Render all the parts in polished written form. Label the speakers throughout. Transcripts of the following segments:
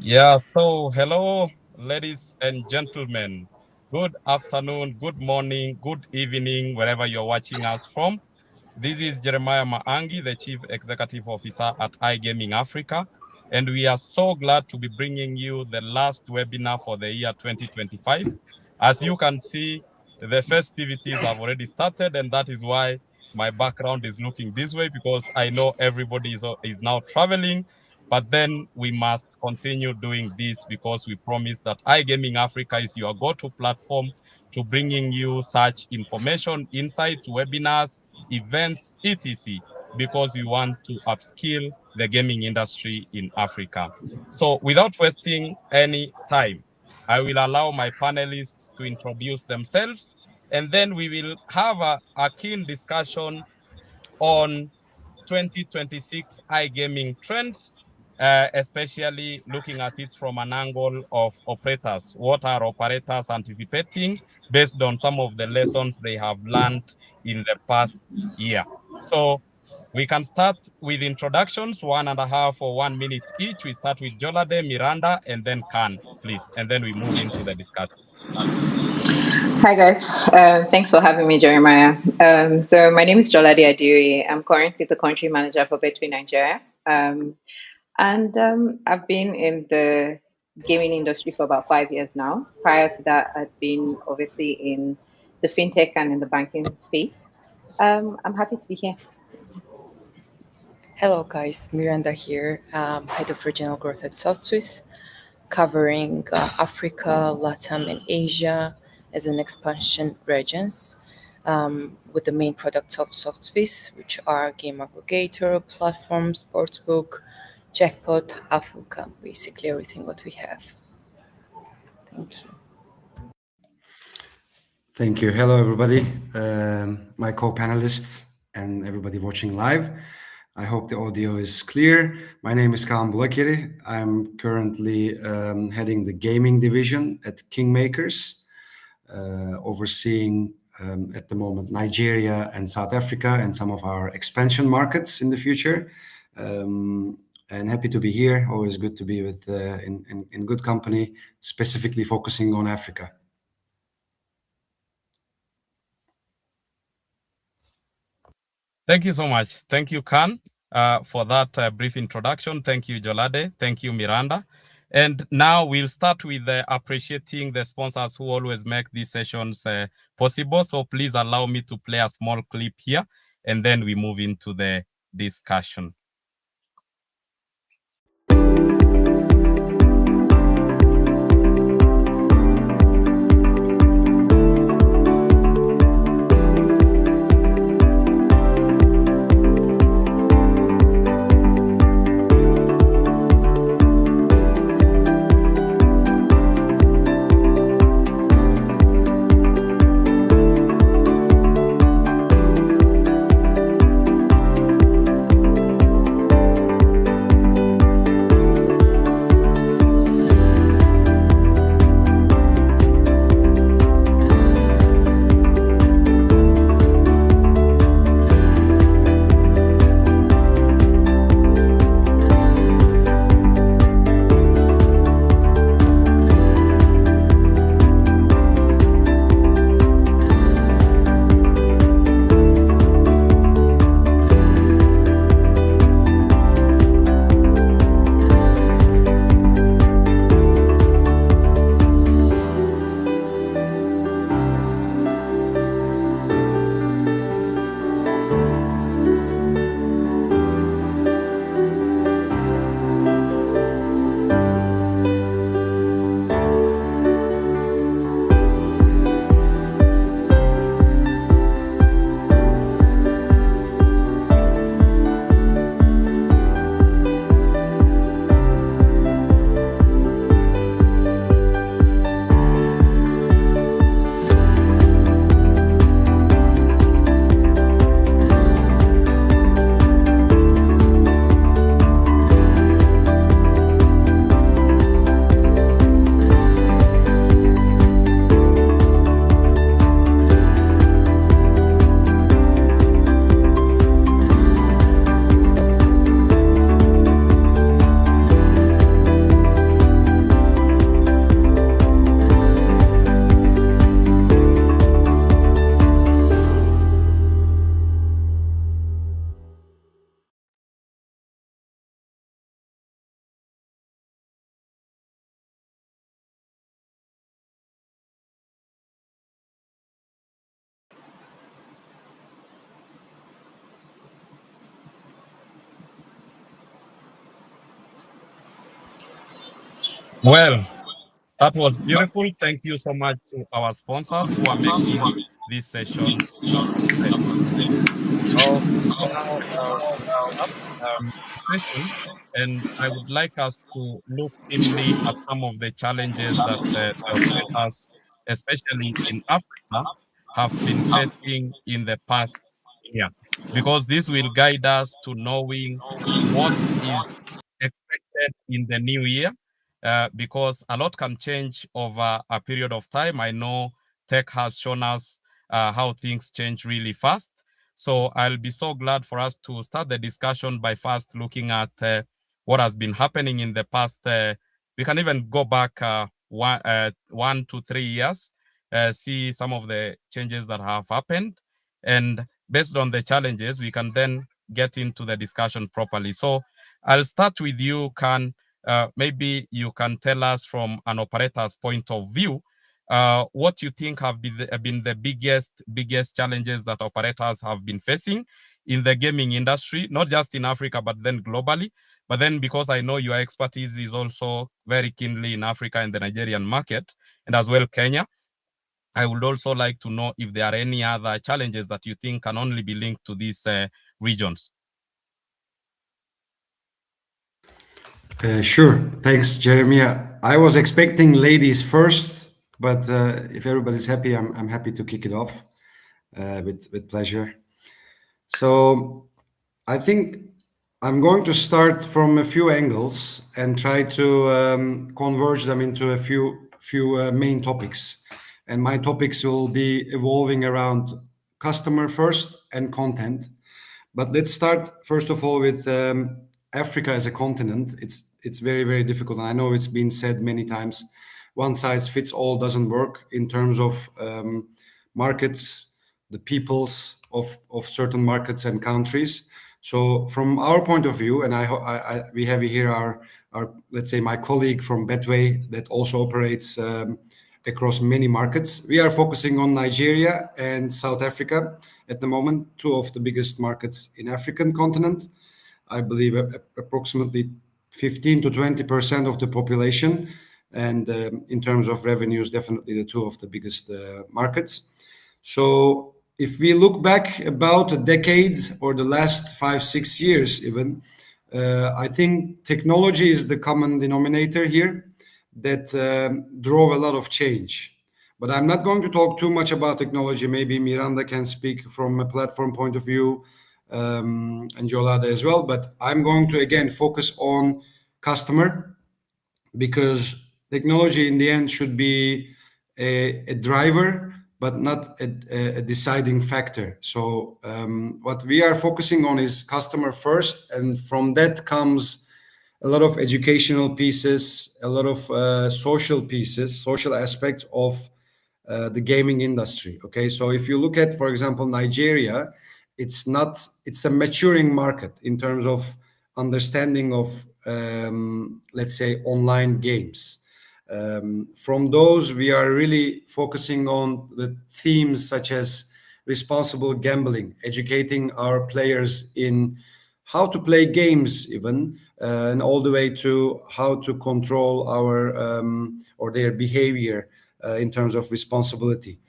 Speaker 1: Yeah, so hello, ladies and gentlemen. Good afternoon, good morning, good evening, wherever you're watching us from. This is Jeremiah Maangi, the Chief Executive Officer at iGaming Africa, and we are so glad to be bringing you the last webinar for the year 2025. As you can see, the festivities have already started, and that is why my background is looking this way, because I know everybody is now traveling. But then we must continue doing this because we promise that iGaming Africa is your go-to platform to bringing you such information, insights, webinars, events, etc., because we want to upskill the gaming industry in Africa. So without wasting any time, I will allow my panelists to introduce themselves, and then we will have a keen discussion on 2026 iGaming trends, especially looking at it from an angle of operators. What are operators anticipating based on some of the lessons they have learned in the past year? So we can start with introductions, 1.5 or 1 minute each. We start with Jolade, Miranda, and then Khan, please. And then we move into the discussion.
Speaker 2: Hi guys, thanks for having me, Jeremiah. So my name is Jolade Adiri. I'm currently the country manager for Betway Nigeria, and I've been in the gaming industry for about 5 years now. Prior to that, I'd been obviously in the fintech and in the banking space. I'm happy to be here.
Speaker 3: Hello guys, Miranda here, Head of Regional Growth at SoftSwiss, covering Africa, Latam, and Asia as an expansion regions, with the main products of SoftSwiss, which are game aggregator, platform, sportsbook, jackpot, AFRIKA, basically everything what we have. Thank you.
Speaker 4: Thank you. Hello, everybody, my co-panelists and everybody watching live. I hope the audio is clear. My name is Kaan Bulakiri. I'm currently heading the gaming division at Kingmakers, overseeing at the moment Nigeria and South Africa and some of our expansion markets in the future. And happy to be here. Always good to be with in good company, specifically focusing on Africa.
Speaker 1: Thank you so much. Thank you, Khan, for that brief introduction. Thank you, Jolade. Thank you, Miranda. And now we'll start with appreciating the sponsors who always make these sessions possible. So please allow me to play a small clip here, and then we move into the discussion. Well, that was beautiful. Thank you so much to our sponsors who are making these sessions possible. So now we start the session, and I would like us to look keenly at some of the challenges that the operators, especially in Africa, have been facing in the past year, because this will guide us to knowing what is expected in the new year, because a lot can change over a period of time. I know tech has shown us how things change really fast. So I'll be so glad for us to start the discussion by first looking at what has been happening in the past. We can even go back 1 to 3 years, see some of the changes that have happened. And based on the challenges, we can then get into the discussion properly. So I'll start with you, Khan. Maybe you can tell us from an operator's point of view, what you think have been the biggest challenges that operators have been facing in the gaming industry, not just in Africa, but then globally. But then, because I know your expertise is also very keenly in Africa and the Nigerian market, and as well Kenya, I would also like to know if there are any other challenges that you think can only be linked to these regions.
Speaker 4: Sure. Thanks, Jeremiah. I was expecting ladies first, but if everybody's happy, I'm happy to kick it off with pleasure. So I think I'm going to start from a few angles and try to converge them into a few main topics. And my topics will be evolving around customer first and content. But let's start first of all with Africa as a continent. It's very difficult, and I know it's been said many times. One size fits all doesn't work in terms of markets, the peoples of certain markets and countries. So from our point of view, and we have here our let's say my colleague from Betway that also operates across many markets. We are focusing on Nigeria and South Africa at the moment, two of the biggest markets in African continent. I believe approximately 15 to 20% of the population, and in terms of revenues, definitely the two of the biggest markets. So if we look back about a decade or the last 5, 6 years even, I think technology is the common denominator here that drove a lot of change. But I'm not going to talk too much about technology. Maybe Miranda can speak from a platform point of view, and Jolada as well. But I'm going to again focus on customer, because technology in the end should be a driver, but not a deciding factor. So what we are focusing on is customer first, and from that comes a lot of educational pieces, a lot of social pieces, social aspects of the gaming industry. Okay, so if you look at, for example, Nigeria, it's a maturing market in terms of understanding of let's say online games. From those, we are really focusing on the themes such as responsible gambling, educating our players in how to play games even, and all the way to how to control our or their behavior in terms of responsibility.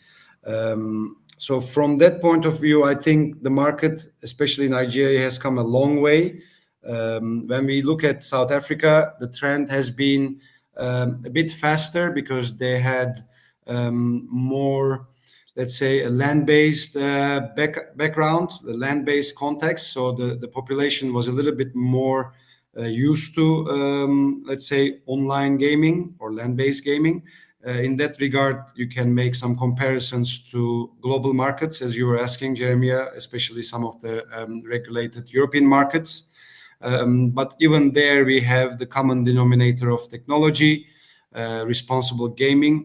Speaker 4: So from that point of view, I think the market, especially Nigeria, has come a long way. When we look at South Africa, the trend has been a bit faster because they had more, let's say, a land-based background, the land-based context. So the population was a little bit more used to, let's say, online gaming or land-based gaming. In that regard, you can make some comparisons to global markets, as you were asking, Jeremiah, especially some of the regulated European markets. But even there, we have the common denominator of technology, responsible gaming,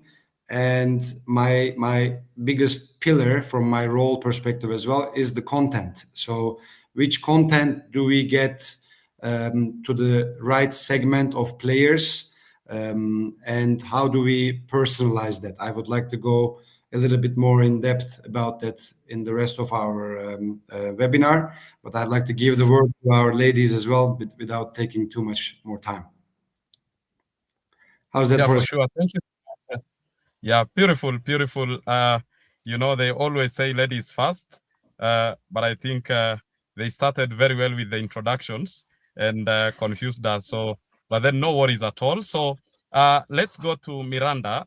Speaker 4: and my biggest pillar from my role perspective as well is the content. So which content do we get to the right segment of players, and how do we personalize that? I would like to go a little bit more in depth about that in the rest of our webinar, but I'd like to give the word to our ladies as well, without taking too much more time. How's that
Speaker 1: Yeah,
Speaker 4: for
Speaker 1: for
Speaker 4: us?
Speaker 1: sure. Thank you. Yeah, beautiful, beautiful. They always say ladies first, but I think they started very well with the introductions and confused us. But then no worries at all. So let's go to Miranda.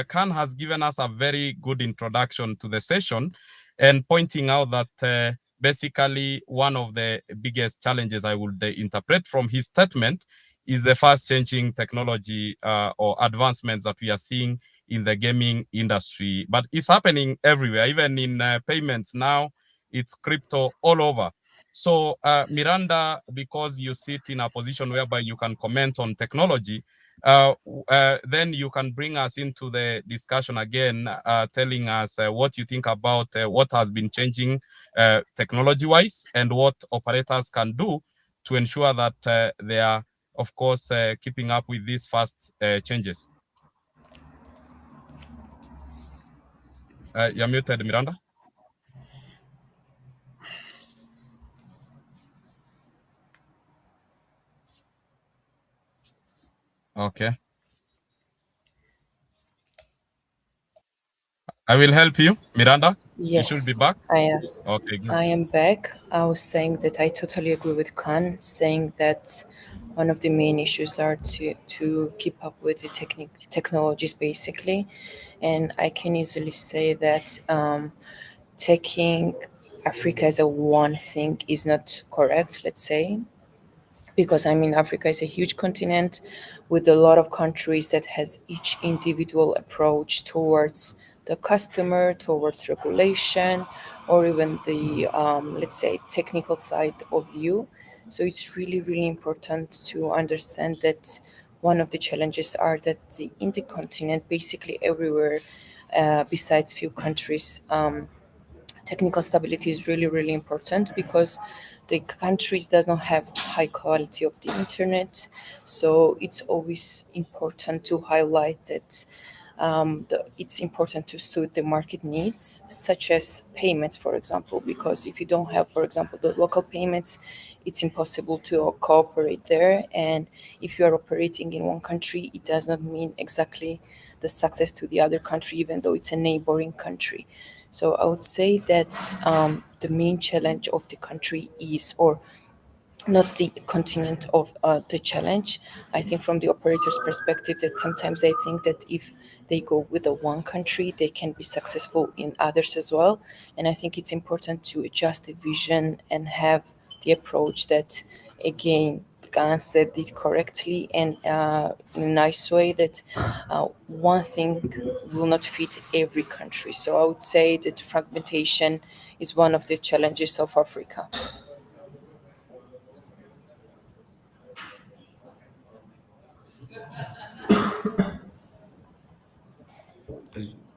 Speaker 1: Khan has given us a very good introduction to the session and pointing out that basically one of the biggest challenges I would interpret from his statement is the fast changing technology or advancements that we are seeing in the gaming industry, but it's happening everywhere, even in payments now. It's crypto all over. So Miranda, because you sit in a position whereby you can comment on technology, then you can bring us into the discussion again, telling us what you think about what has been changing technology-wise and what operators can do to ensure that they are, of course, keeping up with these fast changes. You're muted, Miranda. Okay. I will help you, Miranda. You should be
Speaker 3: Yes,
Speaker 1: back.
Speaker 3: I am.
Speaker 1: Okay, good.
Speaker 3: I am back. I was saying that I totally agree with Khan, saying that one of the main issues are to keep up with the technologies, basically. And I can easily say that taking Africa as a one thing is not correct, let's say, because I mean Africa is a huge continent with a lot of countries that has each individual approach towards the customer, towards regulation, or even the let's say technical side of you. So it's really really important to understand that one of the challenges are that in the continent, basically everywhere, besides few countries. Technical stability is really really important because the countries does not have high quality of the internet, so it's always important to highlight that it's important to suit the market needs, such as payments, for example, because if you don't have, for example, the local payments, it's impossible to cooperate there. And if you are operating in one country, it does not mean exactly the success to the other country, even though it's a neighboring country. So I would say that the main challenge of the country is, or not the continent of the challenge. I think from the operator's perspective that sometimes they think that if they go with the one country, they can be successful in others as well. And I think it's important to adjust the vision and have the approach that, again, Gan said it correctly and in a nice way, that one thing will not fit every country. So I would say that fragmentation is one of the challenges of Africa.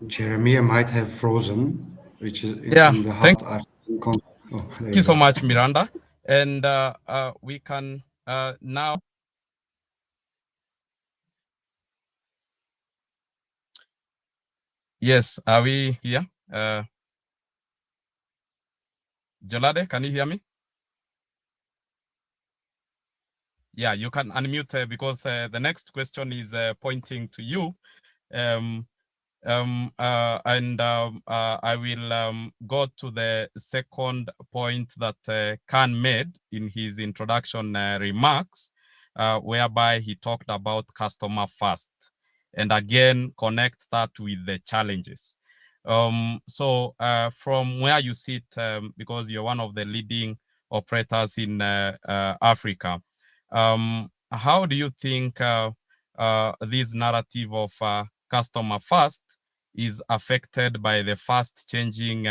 Speaker 4: Jeremiah might have frozen, which is
Speaker 1: Yeah,
Speaker 4: in the
Speaker 1: thank
Speaker 4: hot afternoon. Oh, there
Speaker 1: you
Speaker 4: you
Speaker 1: so
Speaker 4: go.
Speaker 1: much, Miranda. And we can now. Yes, are we here? Jolade, can you hear me? Yeah, you can unmute because the next question is pointing to you. I will go to the second point that Khan made in his introduction remarks, whereby he talked about customer first, and again connect that with the challenges. So from where you sit, because you're one of the leading operators in Africa, how do you think this narrative of customer first is affected by the fast changing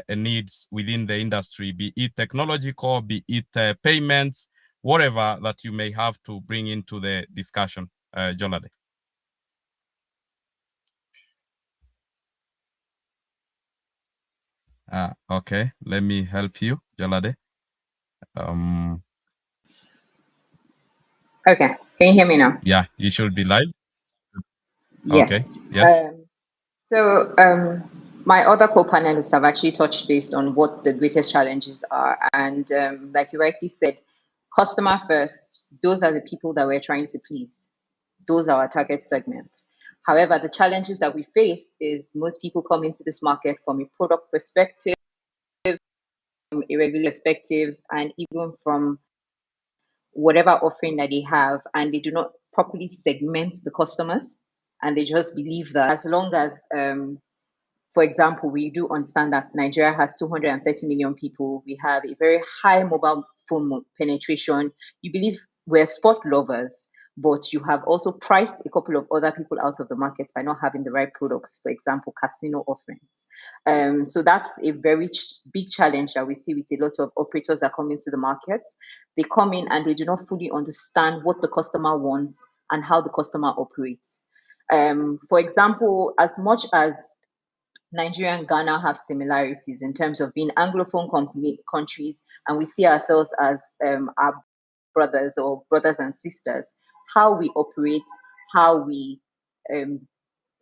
Speaker 1: needs within the industry, be it technological, be it payments, whatever that you may have to bring into the discussion, Jolade? Okay, let me help you, Jolade.
Speaker 2: Okay, can you hear me now?
Speaker 1: Yeah, you should be live. Okay,
Speaker 2: Yes.
Speaker 1: yes.
Speaker 2: My other co-panelists have actually touched based on what the greatest challenges are. And like you rightly said, customer first, those are the people that we're trying to please. those are our target segments. However, the challenges that we face is most people come into this market from a product perspective, from a regular perspective, and even from whatever offering that they have, and they do not properly segment the customers, and they just believe that as long as for example, we do understand that Nigeria has 230 million people. We have a very high mobile phone penetration. You believe we're sport lovers, but you have also priced a couple of other people out of the market by not having the right products, for example, casino offerings. So that's a very big challenge that we see with a lot of operators that come into the market. They come in and they do not fully understand what the customer wants and how the customer operates. For example, as much as Nigeria and Ghana have similarities in terms of being Anglophone countries, and we see ourselves as our brothers or brothers and sisters. How we operate, how we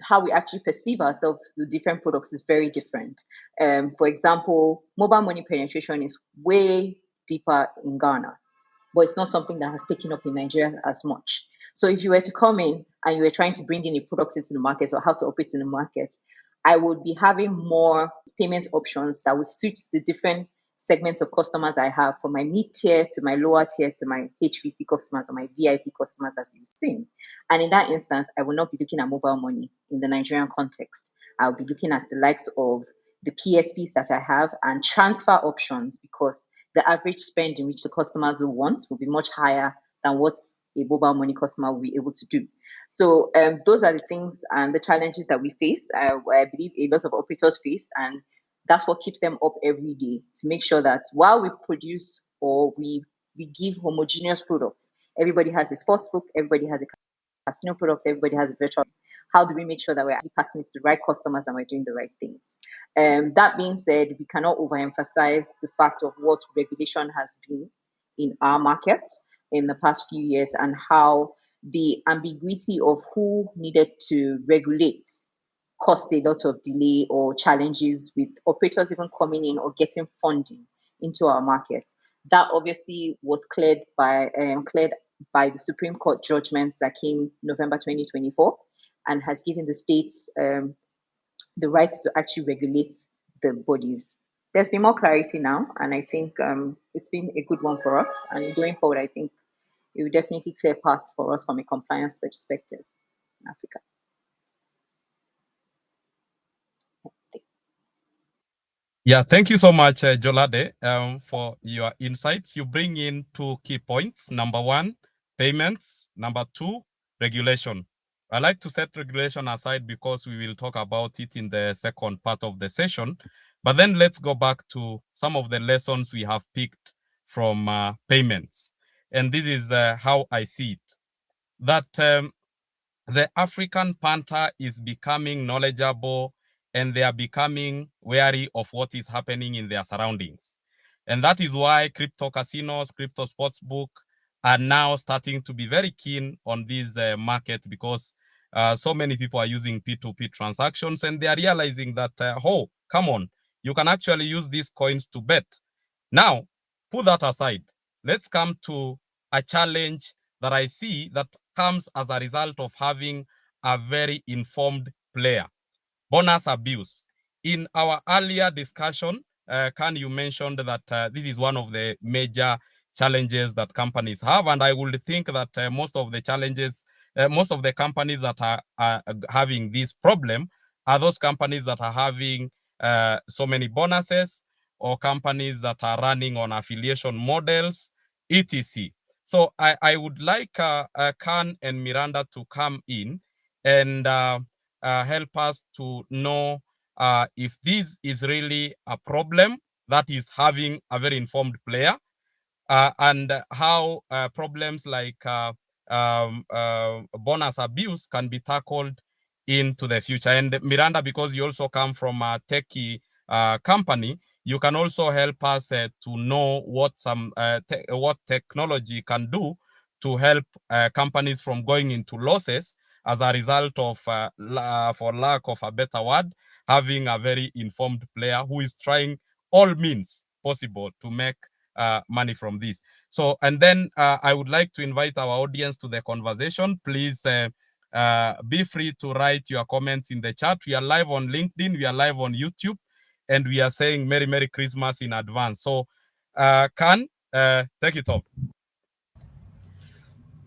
Speaker 2: actually perceive ourselves with different products is very different. For example, mobile money penetration is way deeper in Ghana, but it's not something that has taken up in Nigeria as much. So if you were to come in and you were trying to bring in a product into the market or how to operate in the market, I would be having more payment options that would suit the different segments of customers I have, from my mid tier to my lower tier to my HVC customers or my VIP customers, as you've seen. And in that instance, I will not be looking at mobile money in the Nigerian context. I'll be looking at the likes of the PSPs that I have and transfer options, because the average spend in which the customers will want will be much higher than what a mobile money customer will be able to do. So those are the things and the challenges that we face. I believe a lot of operators face, and that's what keeps them up every day, to make sure that while we produce or we give homogeneous products, everybody has a sports book, everybody has a casino product, everybody has a virtual. How do we make sure that we're actually passing it to the right customers and we're doing the right things? That being said, we cannot overemphasize the fact of what regulation has been in our market in the past few years, and how the ambiguity of who needed to regulate caused a lot of delay or challenges with operators even coming in or getting funding into our market. That obviously was cleared by the Supreme Court judgment that came November 2024, and has given the states the right to actually regulate the bodies. There's been more clarity now, and I think it's been a good one for us. And going forward, I think it will definitely clear paths for us from a compliance perspective in Africa.
Speaker 1: Yeah, thank you so much, Jolade, for your insights. You bring in two key points. Number one, payments. Number two, regulation. I like to set regulation aside because we will talk about it in the second part of the session. But then let's go back to some of the lessons we have picked from payments. And this is how I see it. That the African punter is becoming knowledgeable, and they are becoming wary of what is happening in their surroundings. And that is why crypto casinos, crypto sportsbook are now starting to be very keen on these markets, because so many people are using P2P transactions, and they are realizing that, oh, come on, you can actually use these coins to bet. Now, put that aside. Let's come to a challenge that I see that comes as a result of having a very informed player: bonus abuse. In our earlier discussion, Khan, you mentioned that this is one of the major challenges that companies have, and I would think that most of the challenges, most of the companies that are having this problem are those companies that are having so many bonuses, or companies that are running on affiliation models, etc. So I would like Khan and Miranda to come in and help us to know if this is really a problem that is having a very informed player, and how problems like bonus abuse can be tackled into the future. And Miranda, because you also come from a techie company, you can also help us to know what what technology can do to help companies from going into losses as a result of, for lack of a better word, having a very informed player who is trying all means possible to make money from this. So, and then I would like to invite our audience to the conversation. Please be free to write your comments in the chat. We are live on LinkedIn, we are live on YouTube, and we are saying Merry Christmas in advance. So, Khan, take it up.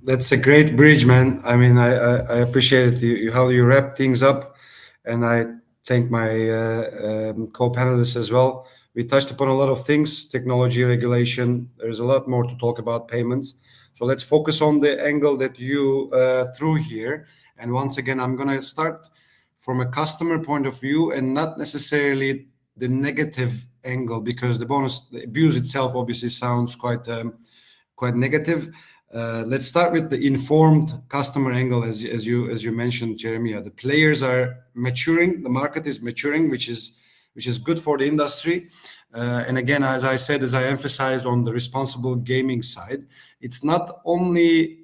Speaker 4: That's a great bridge, man. I mean, I appreciate it, how you wrap things up, and I thank my co-panelists as well. We touched upon a lot of things, technology, regulation. There's a lot more to talk about payments. So let's focus on the angle that you threw here. And once again, I'm going to start from a customer point of view and not necessarily the negative angle, because the abuse itself obviously sounds quite negative. Let's start with the informed customer angle, as you mentioned, Jeremiah. The players are maturing, the market is maturing, which is good for the industry. And again, as I emphasized on the responsible gaming side, it's not only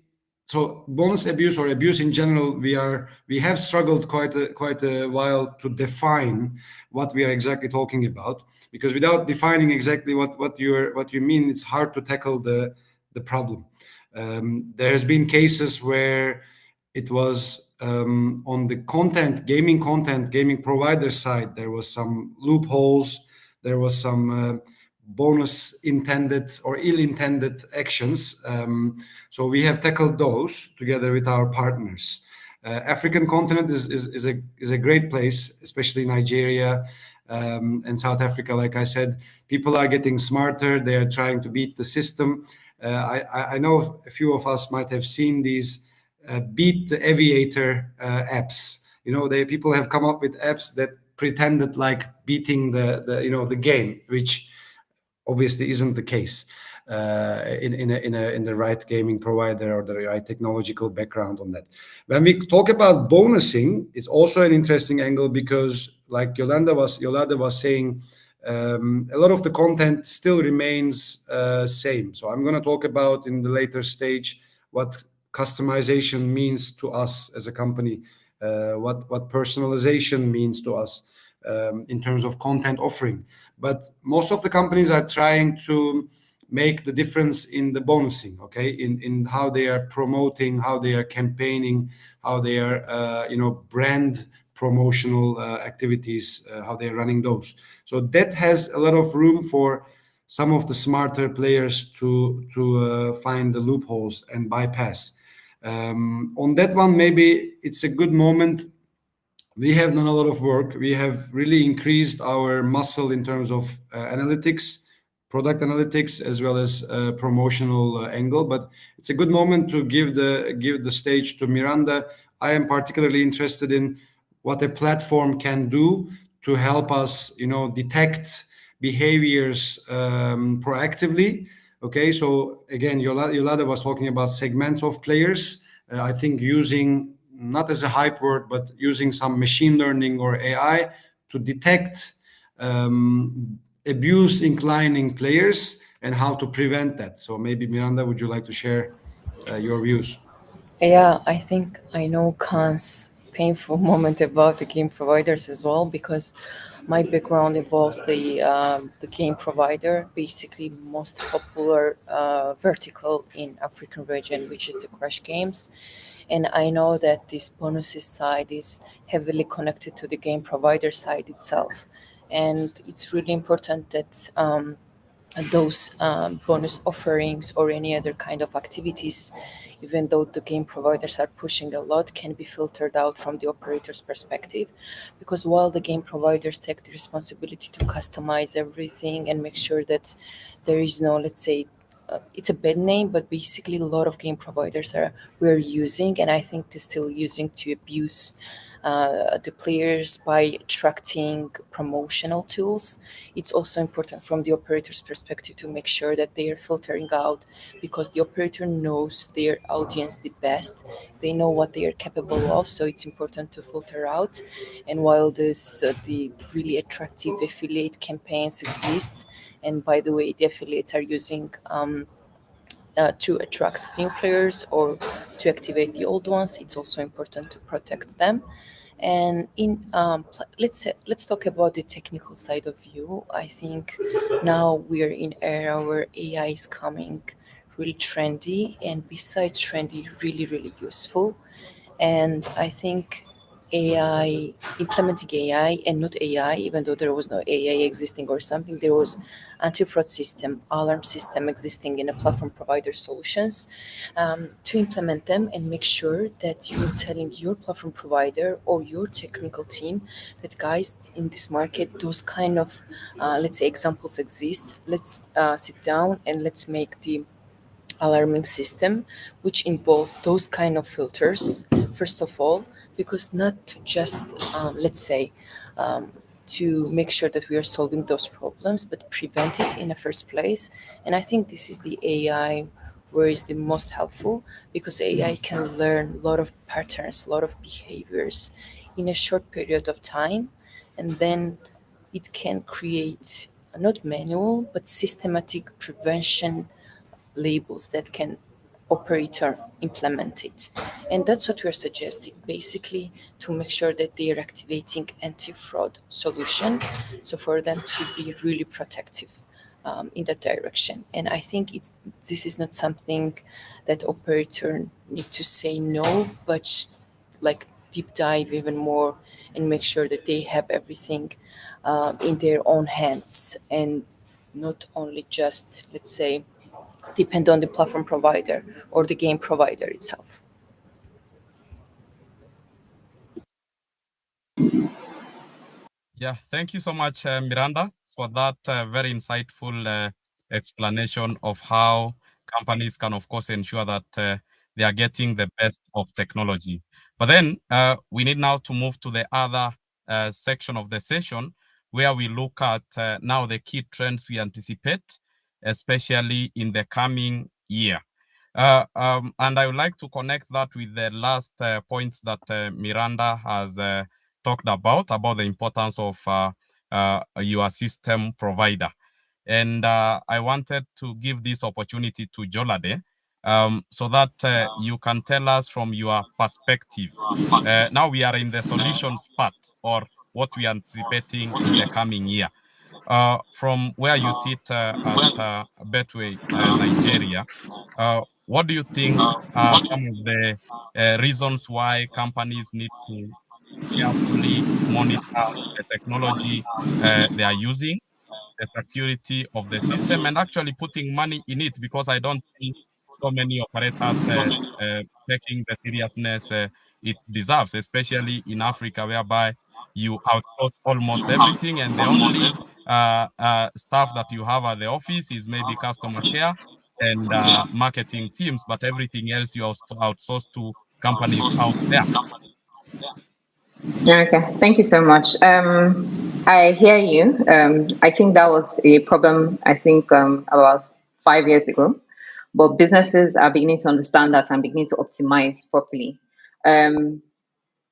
Speaker 4: so bonus abuse or abuse in general. We have struggled quite a while to define what we are exactly talking about, because without defining exactly what you mean, it's hard to tackle the problem. There has been cases where it was on the gaming provider side, there was some loopholes, there was some bonus intended or ill-intended actions. So we have tackled those together with our partners. African continent is a great place, especially Nigeria and South Africa. Like I said, people are getting smarter. They are trying to beat the system. I know a few of us might have seen these beat the aviator apps. People have come up with apps that pretended like beating the game, which obviously isn't the case in the right gaming provider or the right technological background on that. When we talk about bonusing, it's also an interesting angle, because like Yolanda was saying, a lot of the content still remains same. So I'm going to talk about in the later stage what customization means to us as a company, what personalization means to us in terms of content offering. But most of the companies are trying to make the difference in the bonusing, okay, in how they are promoting, how they are campaigning, how they are brand promotional activities, how they're running those. So that has a lot of room for some of the smarter players to find the loopholes and bypass. On that one, maybe it's a good moment. We have done a lot of work. We have really increased our muscle in terms of analytics, product analytics, as well as promotional angle. But it's a good moment to give the stage to Miranda. I am particularly interested in what a platform can do to help us, detect behaviors proactively. Okay, so again, Yolanda was talking about segments of players. I think using, not as a hype word, but using some machine learning or AI to detect abuse inclining players and how to prevent that. So maybe Miranda, would you like to share your views?
Speaker 3: Yeah, I think I know Khan's painful moment about the game providers as well, because my background involves the game provider, basically most popular vertical in African region, which is the crash games. And I know that this bonuses side is heavily connected to the game provider side itself. And it's really important that those bonus offerings or any other kind of activities, even though the game providers are pushing a lot, can be filtered out from the operator's perspective. Because while the game providers take the responsibility to customize everything and make sure that there is no, let's say, it's a bad name, but basically a lot of game providers we're using, and I think they're still using to abuse the players by attracting promotional tools. It's also important from the operator's perspective to make sure that they are filtering out, because the operator knows their audience the best. They know what they are capable of, so it's important to filter out. And while the really attractive affiliate campaigns exist, and by the way, the affiliates are using to attract new players or to activate the old ones, it's also important to protect them. And let's talk about the technical side of view. I think now we are in era where AI is coming really trendy, and besides trendy, really really useful. And I think AI, implementing AI and not AI, even though there was no AI existing or something, there was anti-fraud system, alarm system existing in a platform provider solutions, to implement them and make sure that you're telling your platform provider or your technical team that, guys, in this market, those kind of, let's say, examples exist. Let's sit down and let's make the alarming system, which involves those kind of filters, first of all, because not to just, let's say, to make sure that we are solving those problems, but prevent it in the first place. And I think this is the AI where is the most helpful, because AI can learn a lot of patterns, a lot of behaviors in a short period of time, and then it can create not manual but systematic prevention labels that can operator implement it. And that's what we're suggesting, basically, to make sure that they are activating anti-fraud solution, so for them to be really protective in that direction. And I think this is not something that operator need to say no, but like deep dive even more and make sure that they have everything in their own hands, and not only just, let's say, depend on the platform provider or the game provider itself.
Speaker 1: Yeah, thank you so much, Miranda, for that very insightful explanation of how companies can, of course, ensure that they are getting the best of technology. But then we need now to move to the other section of the session, where we look at now the key trends we anticipate, especially in the coming year. And I would like to connect that with the last points that Miranda has talked about the importance of your system provider. And I wanted to give this opportunity to Jolade, so that you can tell us from your perspective. Now we are in the solutions part, or what we are anticipating in the coming year. From where you sit at Betway, Nigeria, what do you think are some of the reasons why companies need to carefully monitor the technology they are using, the security of the system, and actually putting money in it? Because I don't see so many operators taking the seriousness it deserves, especially in Africa, whereby you outsource almost everything, and the only staff that you have at the office is maybe customer care and marketing teams, but everything else you outsource to companies out there.
Speaker 2: Okay, thank you so much. I hear you. I think that was a problem, I think, about 5 years ago. But businesses are beginning to understand that and beginning to optimize properly. Um,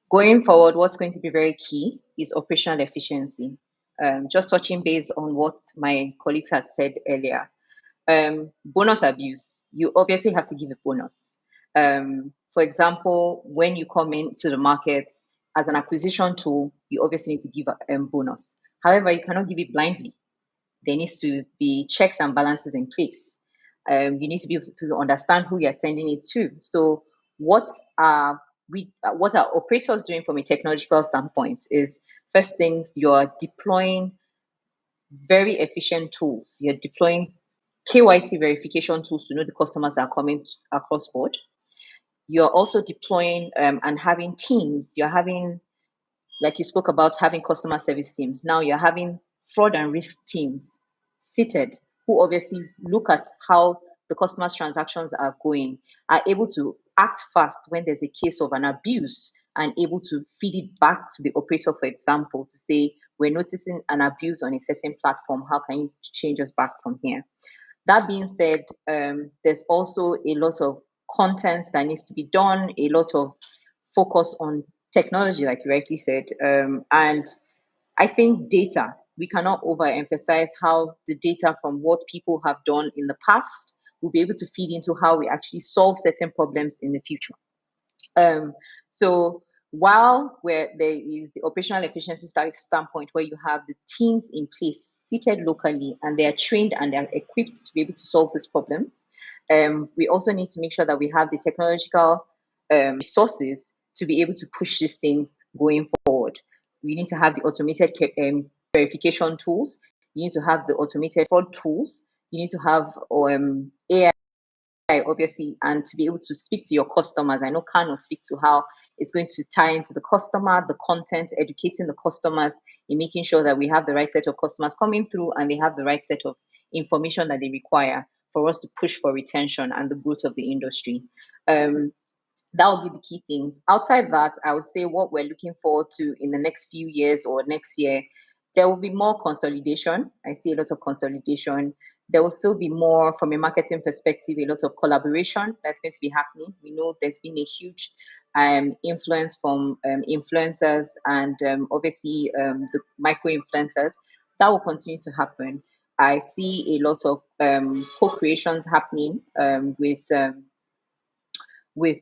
Speaker 2: Going forward, what's going to be very key is operational efficiency. Just touching base on what my colleagues had said earlier. Bonus abuse, you obviously have to give a bonus. For example, when you come into the market as an acquisition tool, you obviously need to give a bonus. However, you cannot give it blindly. There needs to be checks and balances in place. You need to be able to understand who you're sending it to. So, what are what are operators doing from a technological standpoint? Is first things, you're deploying very efficient tools. You're deploying KYC verification tools to know the customers that are coming across board. You're also deploying and having teams. You're having, like you spoke about, having customer service teams. Now you're having fraud and risk teams seated, who obviously look at how the customer's transactions are going, are able to act fast when there's a case of an abuse, and able to feed it back to the operator, for example, to say, we're noticing an abuse on a certain platform. How can you change us back from here? That being said, there's also a lot of content that needs to be done, a lot of focus on technology, like you rightly said. And I think data, we cannot overemphasize how the data from what people have done in the past will be able to feed into how we actually solve certain problems in the future. So while where there is the operational efficiency standpoint where you have the teams in place seated locally and they are trained and they are equipped to be able to solve these problems, we also need to make sure that we have the technological resources to be able to push these things going forward. We need to have the automated verification tools. You need to have the automated fraud tools. You need to have AI, obviously, and to be able to speak to your customers. I know Khan will speak to how it's going to tie into the customer, the content, educating the customers in making sure that we have the right set of customers coming through and they have the right set of information that they require for us to push for retention and the growth of the industry. That will be the key things. Outside that, I would say what we're looking forward to in the next few years or next year, there will be more consolidation. I see a lot of consolidation. There will still be more, from a marketing perspective, a lot of collaboration that's going to be happening. We know there's been a huge influence from influencers and obviously the micro influencers. That will continue to happen. I see a lot of co-creations happening with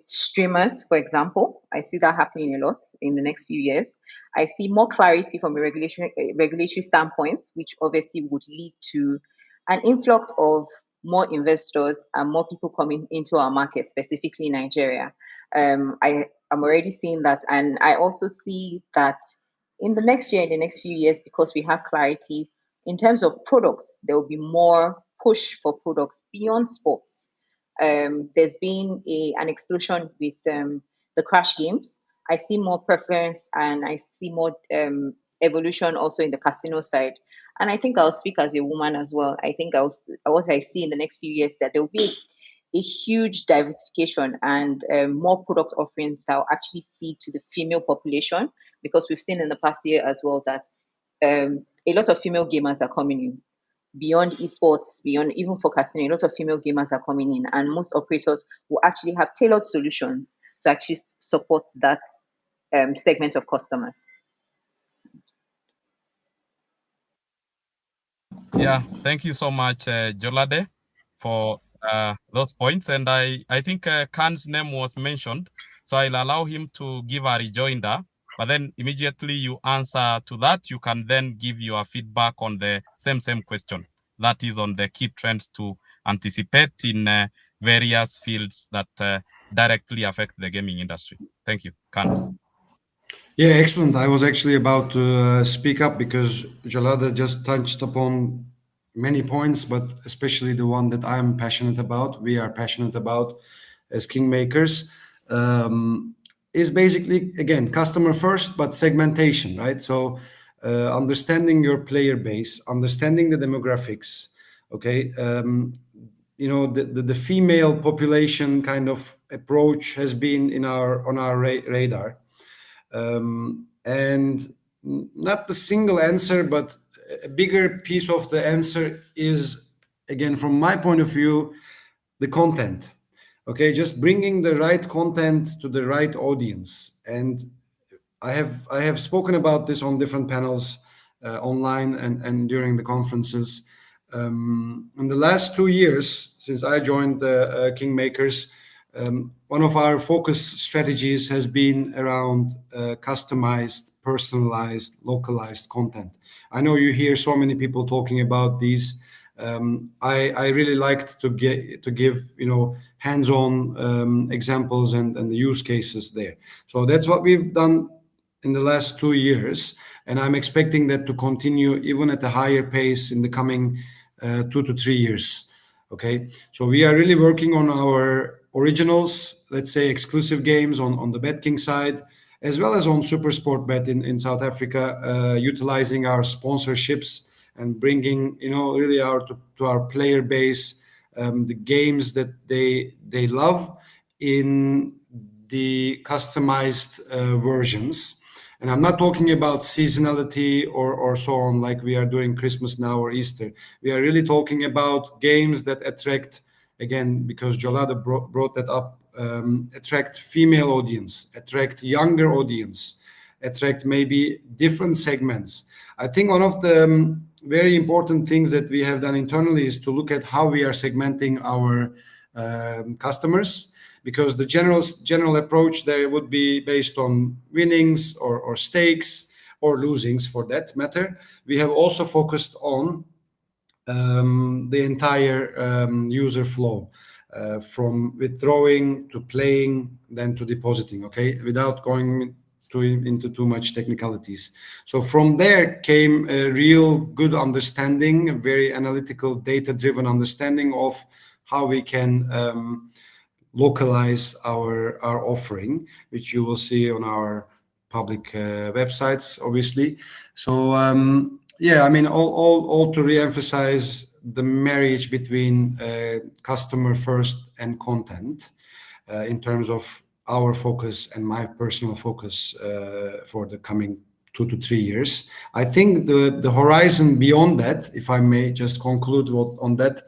Speaker 2: streamers, for example. I see that happening a lot in the next few years. I see more clarity from a regulatory standpoint, which obviously would lead to an influx of more investors and more people coming into our market, specifically Nigeria. I'm already seeing that, and I also see that in the next year, in the next few years, because we have clarity in terms of products, there will be more push for products beyond sports. There's been an explosion with the crash games. I see more preference and I see more evolution also in the casino side. And I think I'll speak as a woman as well. I think what I see in the next few years that there will be a huge diversification and more product offerings that will actually feed to the female population, because we've seen in the past year as well that a lot of female gamers are coming in. Beyond esports, beyond even for casino, a lot of female gamers are coming in, and most operators will actually have tailored solutions to actually support that segment of customers.
Speaker 1: Yeah, thank you so much, Jolade, for those points. And I think Khan's name was mentioned, so I'll allow him to give a rejoinder. But then immediately you answer to that, you can then give your feedback on the same question. That is on the key trends to anticipate in various fields that directly affect the gaming industry. Thank you, Khan.
Speaker 4: Yeah, excellent. I was actually about to speak up because Jalada just touched upon many points, but especially the one that I'm passionate about, we are passionate about as kingmakers, is basically, again, customer first, but segmentation, right? So understanding your player base, understanding the demographics, okay? The female population kind of approach has been on our radar. And not the single answer, but a bigger piece of the answer is, again, from my point of view, the content. Okay, just bringing the right content to the right audience. And I have spoken about this on different panels online and during the conferences. In the last 2 years, since I joined the Kingmakers, one of our focus strategies has been around customized, personalized, localized content. I know you hear so many people talking about these. I really liked to give hands-on examples and the use cases there. So that's what we've done in the last 2 years, and I'm expecting that to continue even at a higher pace in the coming 2 to 3 years. Okay, so we are really working on our originals, let's say exclusive games on the BetKing side, as well as on SuperSportBet in South Africa, utilizing our sponsorships and bringing really to our player base the games that they love in the customized versions. And I'm not talking about seasonality or so on, like we are doing Christmas now or Easter. We are really talking about games that attract, again, because Jolada brought that up, attract female audience, attract younger audience, attract maybe different segments. I think one of the very important things that we have done internally is to look at how we are segmenting our customers, because the general approach there would be based on winnings or stakes or losings for that matter. We have also focused on the entire user flow, from withdrawing to playing, then to depositing, okay, without going into too much technicalities. So from there came a real good understanding, a very analytical, data-driven understanding of how we can localize our offering, which you will see on our public websites, obviously. So yeah, I mean, all to re-emphasize the marriage between customer first and content in terms of our focus and my personal focus for the coming 2 to 3 years. I think the horizon beyond that, if I may just conclude on that,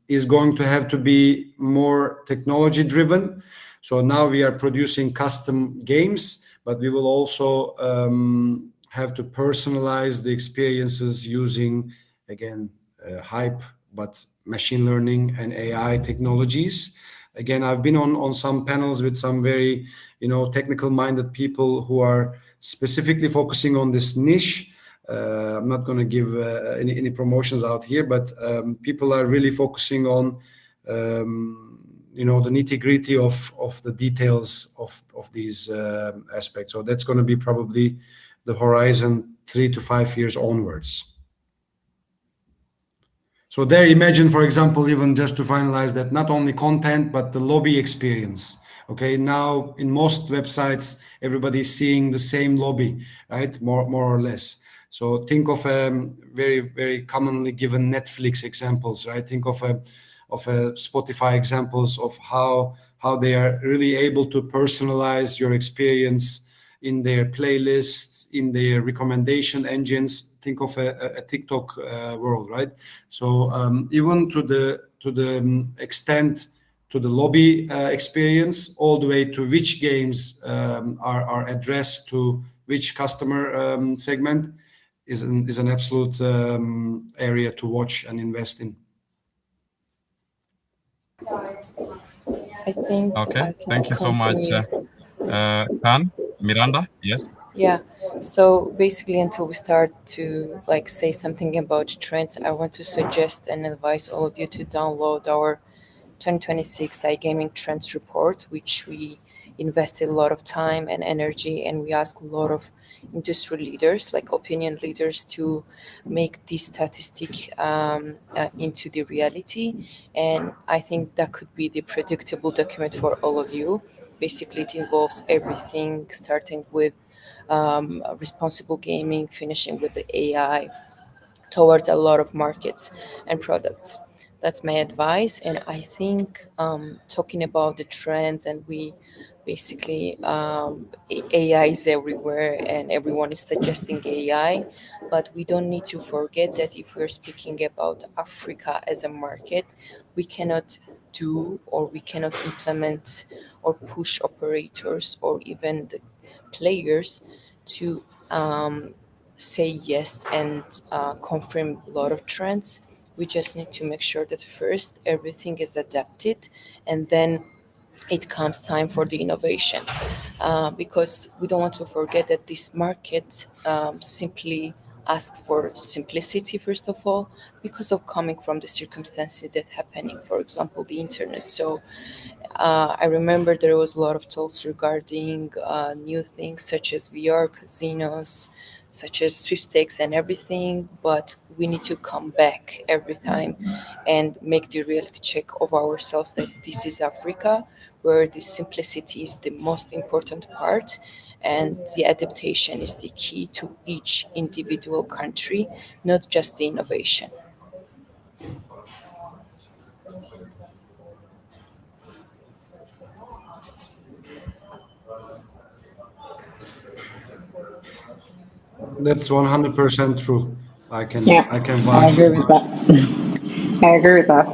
Speaker 4: is going to have to be more technology driven. So now we are producing custom games, but we will also have to personalize the experiences using, again, hype, but machine learning and AI technologies. Again, I've been on some panels with some very, technical minded people who are specifically focusing on this niche. I'm not going to give any promotions out here, but people are really focusing on the nitty-gritty of the details of these aspects. So that's going to be probably the horizon 3 to 5 years onwards. So there, imagine, for example, even just to finalize that, not only content, but the lobby experience. Okay, now in most websites, everybody's seeing the same lobby, right? More or less. So think of very, very commonly given Netflix examples, right? Think of a Spotify examples of how they are really able to personalize your experience in their playlists, in their recommendation engines. Think of a TikTok world, right? So even to the extent to the lobby experience, all the way to which games are addressed to which customer segment is an absolute area to watch and invest in.
Speaker 3: I think
Speaker 1: Okay,
Speaker 3: I can
Speaker 1: thank you so much,
Speaker 3: continue.
Speaker 1: Khan. Miranda, yes.
Speaker 3: Yeah. So basically, until we start to say something about the trends, I want to suggest and advise all of you to download our 2026 iGaming Trends Report, which we invested a lot of time and energy, and we asked a lot of industry leaders, like opinion leaders, to make this statistic into the reality. And I think that could be the predictable document for all of you. Basically, it involves everything, starting with responsible gaming, finishing with the AI, towards a lot of markets and products. That's my advice. And I think talking about the trends, and we basically AI is everywhere and everyone is suggesting AI, but we don't need to forget that if we're speaking about Africa as a market, we cannot do, or we cannot implement or push operators or even the players to say yes and confirm a lot of trends. We just need to make sure that first everything is adapted, and then it comes time for the innovation, because we don't want to forget that this market simply asks for simplicity first of all, because of coming from the circumstances that happening, for example the internet. So I remember there was a lot of talks regarding new things such as VR casinos, such as sweepstakes and everything, but we need to come back every time and make the reality check of ourselves that this is Africa, where the simplicity is the most important part, and the adaptation is the key to each individual country, not just the innovation.
Speaker 4: That's 100% true. I
Speaker 2: Yeah,
Speaker 4: can
Speaker 2: I
Speaker 4: vouch for
Speaker 2: agree with
Speaker 4: that.
Speaker 2: that. I agree with that.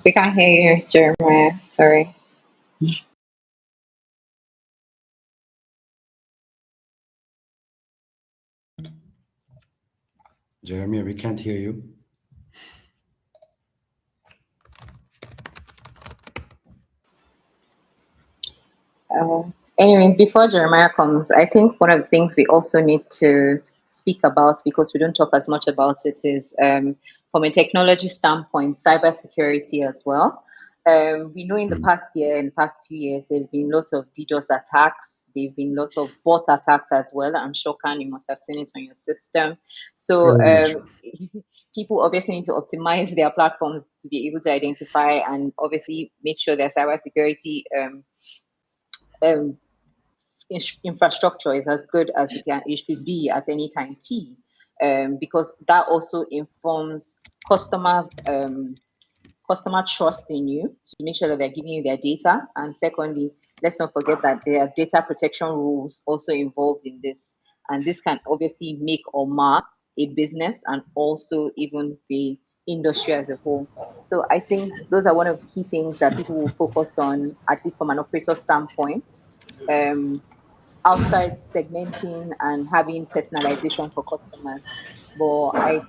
Speaker 2: We can't hear you, Jeremiah. Sorry.
Speaker 4: Jeremy, we can't hear you.
Speaker 2: Anyway, before Jeremiah comes, I think one of the things we also need to speak about, because we don't talk as much about it, is from a technology standpoint, cybersecurity as well. We know in the past year, in the past 2 years, there have been lots of DDoS attacks. There have been lots of bot attacks as well. I'm sure, Khan, you must have seen it on your system. So
Speaker 4: Very much.
Speaker 2: people obviously need to optimize their platforms to be able to identify and obviously make sure their cybersecurity um, infrastructure is as good as it should be at any time T, because that also informs customer trust in you to make sure that they're giving you their data. And secondly, let's not forget that there are data protection rules also involved in this, and this can obviously make or mar a business and also even the industry as a whole. So I think those are one of the key things that people will focus on, at least from an operator standpoint. Um, Outside segmenting and having personalization for customers. But I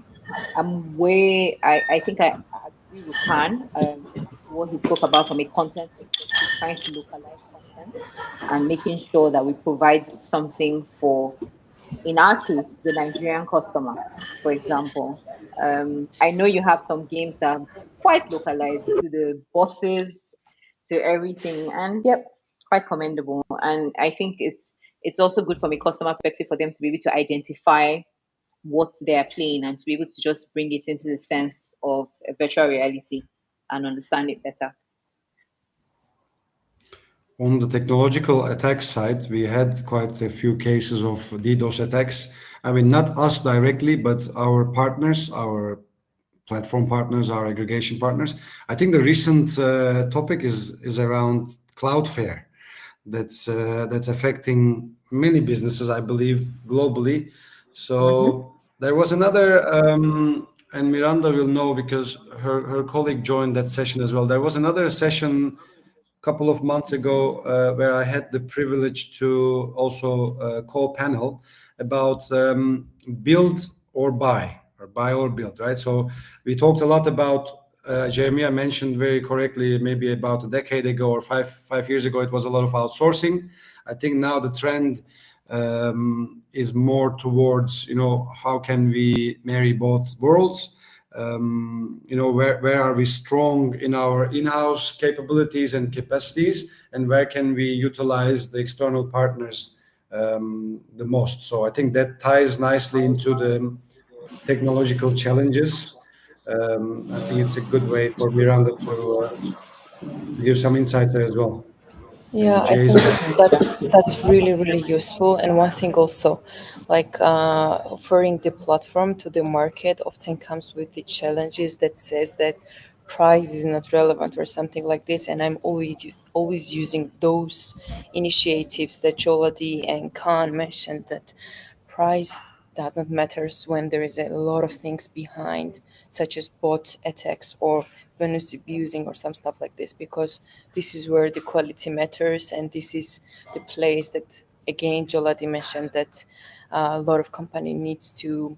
Speaker 2: think I agree with Khan, what he spoke about from a content perspective, trying to localize content and making sure that we provide something for, in our case, the Nigerian customer, for example. I know you have some games that are quite localized to the bosses, to everything, and yep, quite commendable. And I think it's also good from a customer perspective for them to be able to identify what they're playing and to be able to just bring it into the sense of a virtual reality and understand it better.
Speaker 4: On the technological attack side, we had quite a few cases of DDoS attacks. I mean, not us directly, but our partners, our platform partners, our aggregation partners. I think the recent topic is around Cloudflare. That's affecting many businesses, I believe, globally.
Speaker 2: Mm-hmm.
Speaker 4: So there was another, and Miranda will know because her colleague joined that session as well. There was another session couple of months ago where I had the privilege to also co-panel about build or buy or build, right? So we talked a lot about, Jeremiah mentioned very correctly, maybe about a decade ago or five years ago, it was a lot of outsourcing. I think now the trend is more towards, how can we marry both worlds? Where are we strong in our in-house capabilities and capacities, and where can we utilize the external partners the most? So I think that ties nicely into the technological challenges. I think it's a good way for Miranda to give some insights there as well.
Speaker 3: Yeah,
Speaker 4: And
Speaker 3: I think
Speaker 4: Jason.
Speaker 3: that's really really useful. And one thing also, like offering the platform to the market often comes with the challenges that says that price is not relevant or something like this. And I'm always using those initiatives that Joladi and Khan mentioned, that price doesn't matters when there is a lot of things behind, such as bot attacks or Venus abusing or some stuff like this, because this is where the quality matters, and this is the place that, again, Joladi mentioned that a lot of company needs to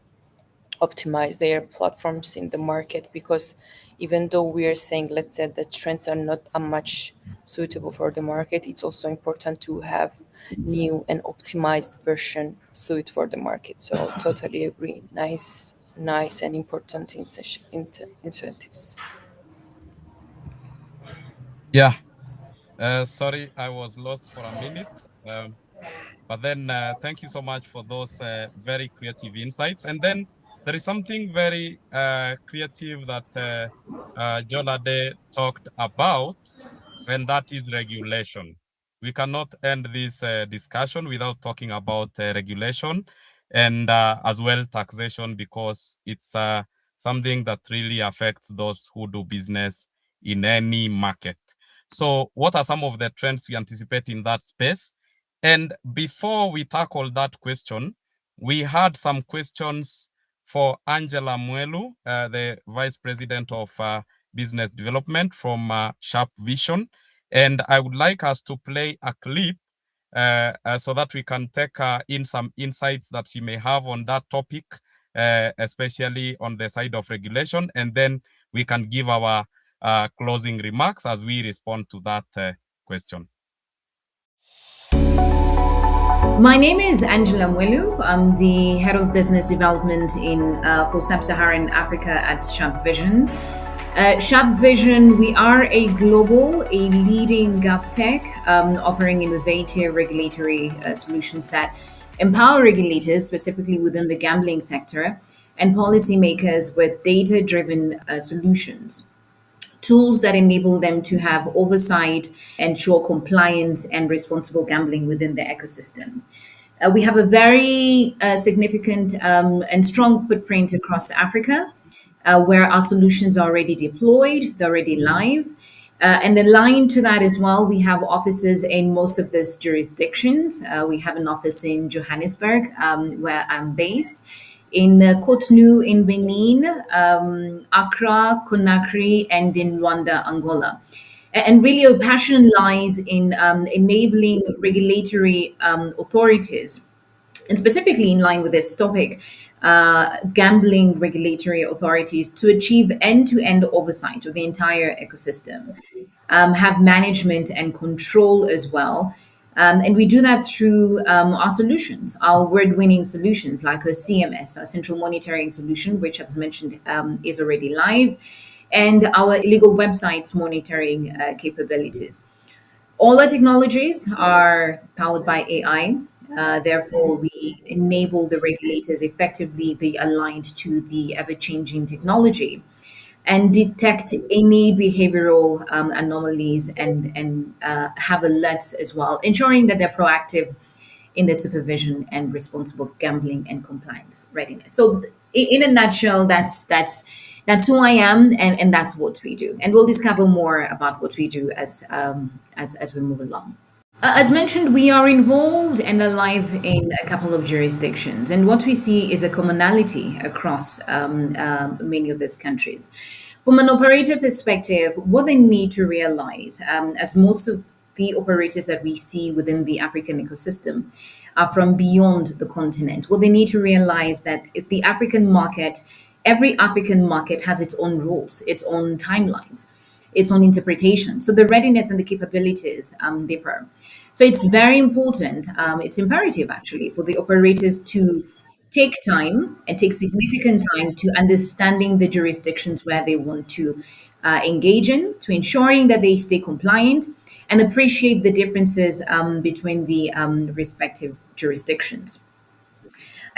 Speaker 3: optimize their platforms in the market, because even though we are saying, let's say, that trends are not much suitable for the market, it's also important to have new and optimized version suit for the market. So totally agree. Nice and important incentives.
Speaker 1: Yeah. Sorry, I was lost for a minute. But then thank you so much for those very creative insights. And then there is something very creative that Jolade talked about, and that is regulation. We cannot end this discussion without talking about regulation and as well taxation, because it's something that really affects those who do business in any market. So what are some of the trends we anticipate in that space? And before we tackle that question, we had some questions for Angela Mwelu, the Vice President of Business Development from Sharp Vision. And I would like us to play a clip so that we can take in some insights that she may have on that topic, especially on the side of regulation. And then we can give our closing remarks as we respond to that question.
Speaker 5: My name is Angela Mwelu. I'm the head of business development for Sub-Saharan Africa at Sharp Vision. Sharp Vision, we are a leading GovTech, offering innovative regulatory solutions that empower regulators, specifically within the gambling sector, and policymakers with data-driven solutions. Tools that enable them to have oversight, ensure compliance, and responsible gambling within the ecosystem. We have a very significant and strong footprint across Africa, where our solutions are already deployed, they're already live. And then line to that as well, we have offices in most of these jurisdictions. We have an office in Johannesburg, where I'm based, in Cotonou in Benin, Accra, Conakry, and in Rwanda, Angola. And really, our passion lies in enabling regulatory authorities, and specifically in line with this topic, gambling regulatory authorities to achieve end-to-end oversight of the entire ecosystem, have management and control as well. And we do that through our solutions, our award-winning solutions like our CMS, our central monitoring solution, which, as mentioned, is already live, and our illegal websites monitoring capabilities. All our technologies are powered by AI. Therefore, we enable the regulators effectively be aligned to the ever-changing technology and detect any behavioral anomalies and have alerts as well, ensuring that they're proactive in their supervision and responsible gambling and compliance readiness. So, in a nutshell, that's who I am, and that's what we do. And we'll discover more about what we do as we move along. As mentioned, we are involved and alive in a couple of jurisdictions, and what we see is a commonality across many of these countries. From an operator perspective, what they need to realize, as most of the operators that we see within the African ecosystem are from beyond the continent, what they need to realize that the African market, every African market has its own rules, its own timelines, its own interpretation. So the readiness and the capabilities differ. So it's very important, it's imperative actually, for the operators to take time and take significant time to understanding the jurisdictions where they want to engage in, to ensuring that they stay compliant and appreciate the differences between the respective jurisdictions.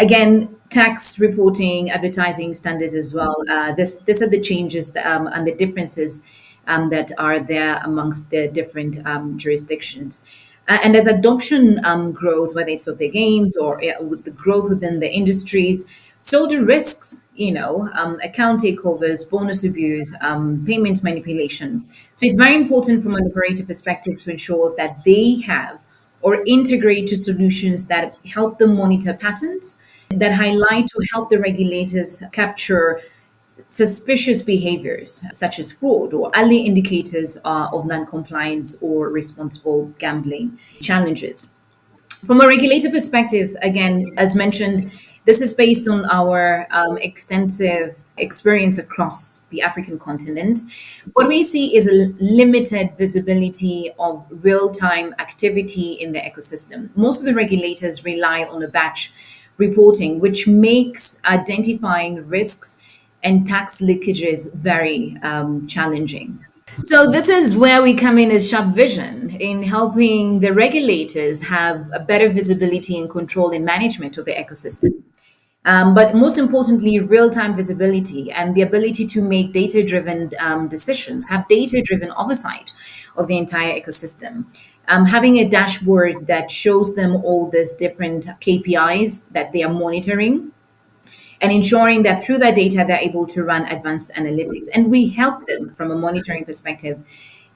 Speaker 5: Again, tax reporting, advertising standards as well. These are the changes and the differences that are there amongst the different jurisdictions. And as adoption grows, whether it's of the games or with the growth within the industries, so do risks, account takeovers, bonus abuse, payment manipulation. So it's very important from an operator perspective to ensure that they have or integrate to solutions that help them monitor patterns, that highlight to help the regulators capture suspicious behaviors such as fraud or early indicators of non-compliance or responsible gambling challenges. From a regulator perspective, again, as mentioned, this is based on our extensive experience across the African continent. What we see is a limited visibility of real-time activity in the ecosystem. Most of the regulators rely on a batch reporting, which makes identifying risks and tax leakages very challenging. So this is where we come in as Sharp Vision in helping the regulators have a better visibility and control and management of the ecosystem. But most importantly, real-time visibility and the ability to make data-driven decisions, have data-driven oversight of the entire ecosystem. Having a dashboard that shows them all these different KPIs that they are monitoring, and ensuring that through that data, they're able to run advanced analytics. And we help them from a monitoring perspective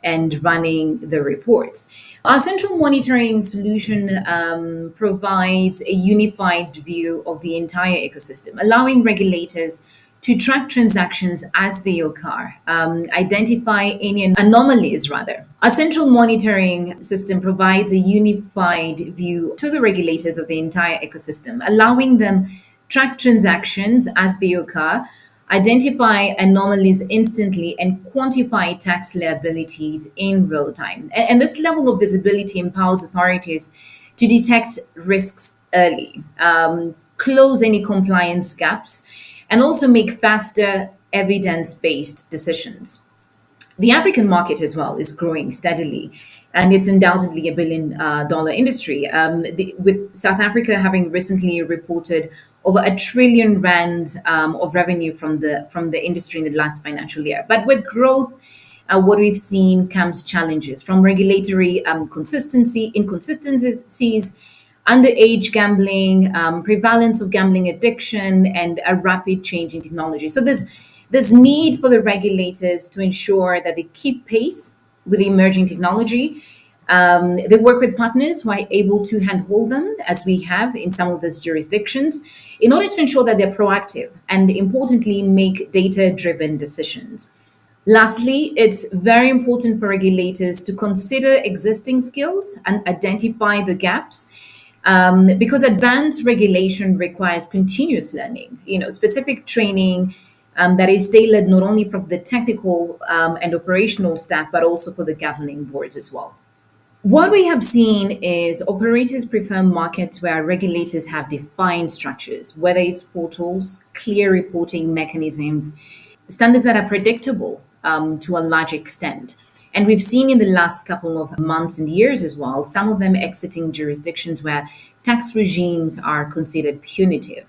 Speaker 5: and running the reports. Our central monitoring solution provides a unified view of the entire ecosystem, allowing regulators to track transactions as they occur, identify any anomalies rather. Our central monitoring system provides a unified view to the regulators of the entire ecosystem, allowing them track transactions as they occur, identify anomalies instantly, and quantify tax liabilities in real time. And this level of visibility empowers authorities to detect risks early, close any compliance gaps, and also make faster evidence-based decisions. The African market as well is growing steadily, and it's undoubtedly $1 billion industry. With South Africa having recently reported over R1 trillion of revenue from the industry in the last financial year. But with growth, what we've seen comes challenges from regulatory inconsistencies, underage gambling, prevalence of gambling addiction, and a rapid change in technology. So there's need for the regulators to ensure that they keep pace with the emerging technology. They work with partners who are able to handhold them, as we have in some of these jurisdictions, in order to ensure that they're proactive and, importantly, make data-driven decisions. Lastly, it's very important for regulators to consider existing skills and identify the gaps, because advanced regulation requires continuous learning, specific training that is tailored not only for the technical and operational staff, but also for the governing boards as well. What we have seen is operators prefer markets where regulators have defined structures, whether it's portals, clear reporting mechanisms, standards that are predictable to a large extent. And we've seen in the last couple of months and years as well, some of them exiting jurisdictions where tax regimes are considered punitive.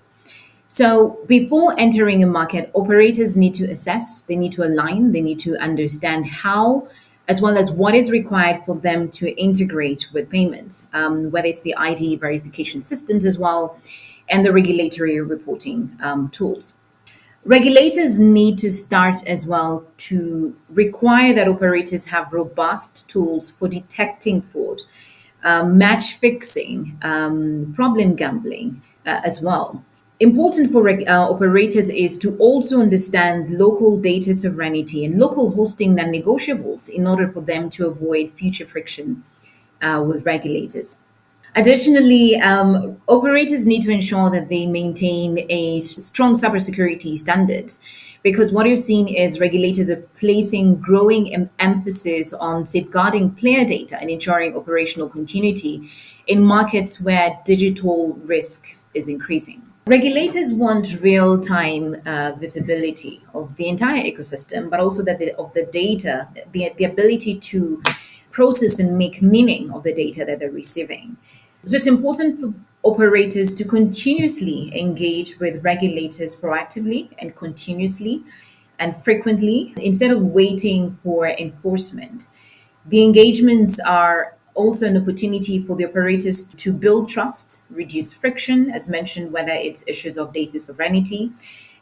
Speaker 5: So before entering a market, operators need to assess, they need to align, they need to understand how, as well as what is required for them to integrate with payments, whether it's the ID verification systems as well, and the regulatory reporting tools. Regulators need to start as well to require that operators have robust tools for detecting fraud, match fixing, problem gambling as well. Important for operators is to also understand local data sovereignty and local hosting non-negotiables in order for them to avoid future friction with regulators. Additionally, operators need to ensure that they maintain a strong cybersecurity standards, because what you've seen is regulators are placing growing emphasis on safeguarding player data and ensuring operational continuity in markets where digital risk is increasing. Regulators want real-time visibility of the entire ecosystem, but also of the data, the ability to process and make meaning of the data that they're receiving. So it's important for operators to continuously engage with regulators proactively and continuously and frequently, instead of waiting for enforcement. The engagements are also an opportunity for the operators to build trust, reduce friction, as mentioned, whether it's issues of data sovereignty,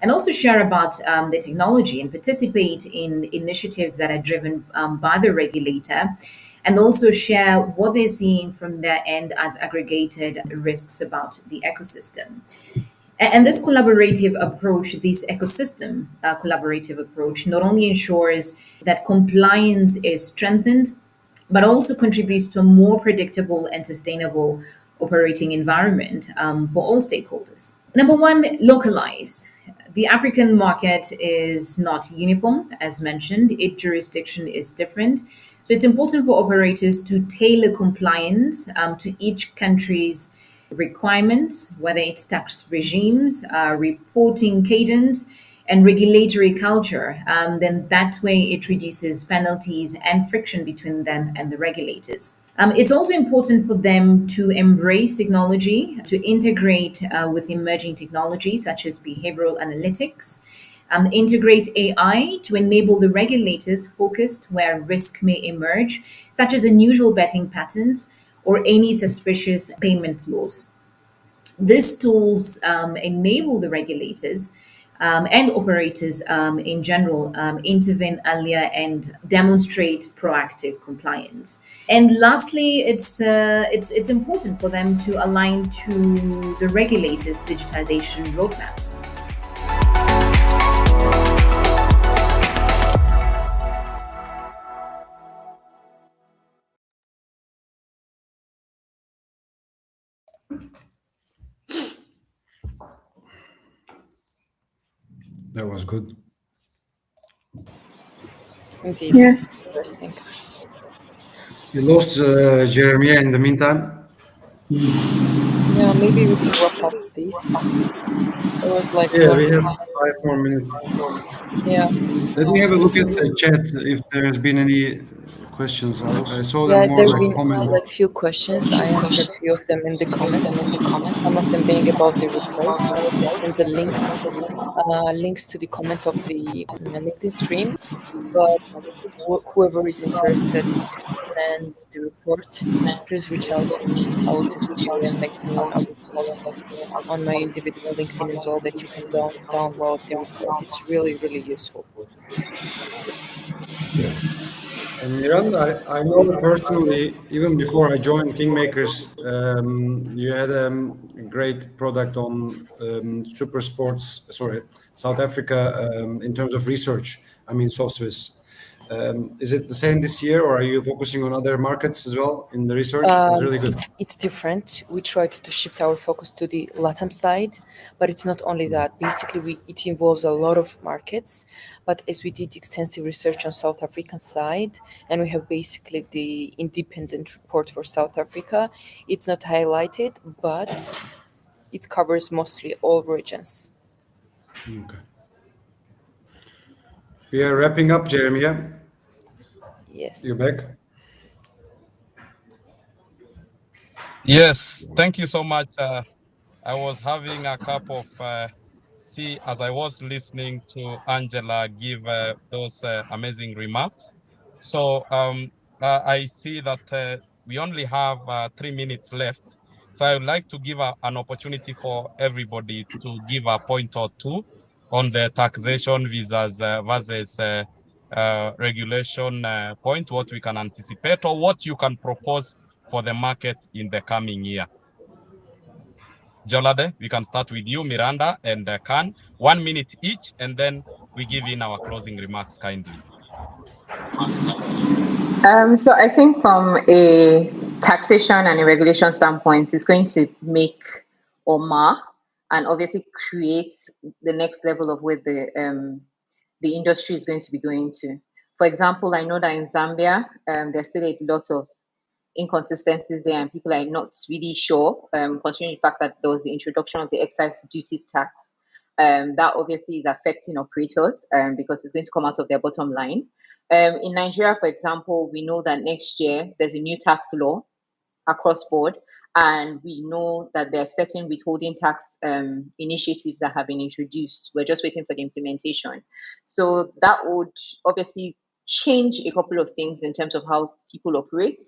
Speaker 5: and also share about the technology and participate in initiatives that are driven by the regulator, and also share what they're seeing from their end as aggregated risks about the ecosystem. And this collaborative approach, this ecosystem collaborative approach, not only ensures that compliance is strengthened, but also contributes to a more predictable and sustainable operating environment for all stakeholders. Number one, localize. The African market is not uniform, as mentioned. Each jurisdiction is different. So it's important for operators to tailor compliance to each country's requirements, whether it's tax regimes, reporting cadence, and regulatory culture. Then that way it reduces penalties and friction between them and the regulators. It's also important for them to embrace technology, to integrate with emerging technologies such as behavioral analytics, integrate AI to enable the regulators focused where risk may emerge, such as unusual betting patterns or any suspicious payment flows. These tools enable the regulators and operators in general intervene earlier and demonstrate proactive compliance. And lastly, it's important for them to align to the regulators' digitization roadmaps.
Speaker 4: That was good.
Speaker 3: Indeed.
Speaker 2: Yeah.
Speaker 3: Interesting.
Speaker 4: You lost Jeremiah in the meantime.
Speaker 3: Yeah, maybe we can wrap up this. It was like
Speaker 4: Yeah, we
Speaker 3: 20
Speaker 4: have five
Speaker 3: minutes.
Speaker 4: more minutes.
Speaker 3: Yeah.
Speaker 4: Let me have a look at the chat if there has been any questions. I saw them
Speaker 3: Yeah,
Speaker 4: more
Speaker 3: there have
Speaker 4: like
Speaker 3: been
Speaker 4: comments.
Speaker 3: like few questions. I answered few of them in the comments. Some of them being about the report. Once I send the links to the comments of the LinkedIn stream, but whoever is interested to send the report, please reach out to me. I will send it to you, and later on I will post on my individual LinkedIn as well that you can download the report. It's really, really useful.
Speaker 4: And Miranda, I know personally, even before I joined Kingmakers, you had a great product on super sports, sorry, South Africa in terms of research. I mean, SoftSwiss. Is it the same this year, or are you focusing on other markets as well in the research? It's really good.
Speaker 3: It's different. We try to shift our focus to the LATAM side, but it's not only that. Basically, it involves a lot of markets. But as we did extensive research on South African side, and we have basically the independent report for South Africa, it's not highlighted, but it covers mostly all regions.
Speaker 4: Okay. We are wrapping up, Jeremy. Yeah, you
Speaker 3: Yes.
Speaker 4: back?
Speaker 1: Yes, thank you so much. I was having a cup of tea as I was listening to Angela give those amazing remarks. So I see that we only have 3 minutes left. So I would like to give an opportunity for everybody to give a point or two on the taxation versus regulation point, what we can anticipate or what you can propose for the market in the coming year. Jolade, we can start with you, Miranda, and Khan. 1 minute each, and then we give in our closing remarks kindly.
Speaker 2: So I think from a taxation and a regulation standpoint, it's going to make or mar and obviously create the next level of where the industry is going to be going to. For example, I know that in Zambia, there's still a lot of inconsistencies there, and people are not really sure, considering the fact that there was the introduction of the excise duties tax. That obviously is affecting operators because it's going to come out of their bottom line. In Nigeria, for example, we know that next year there's a new tax law across board, and we know that there are certain withholding tax initiatives that have been introduced. We're just waiting for the implementation. So that would obviously change a couple of things in terms of how people operate.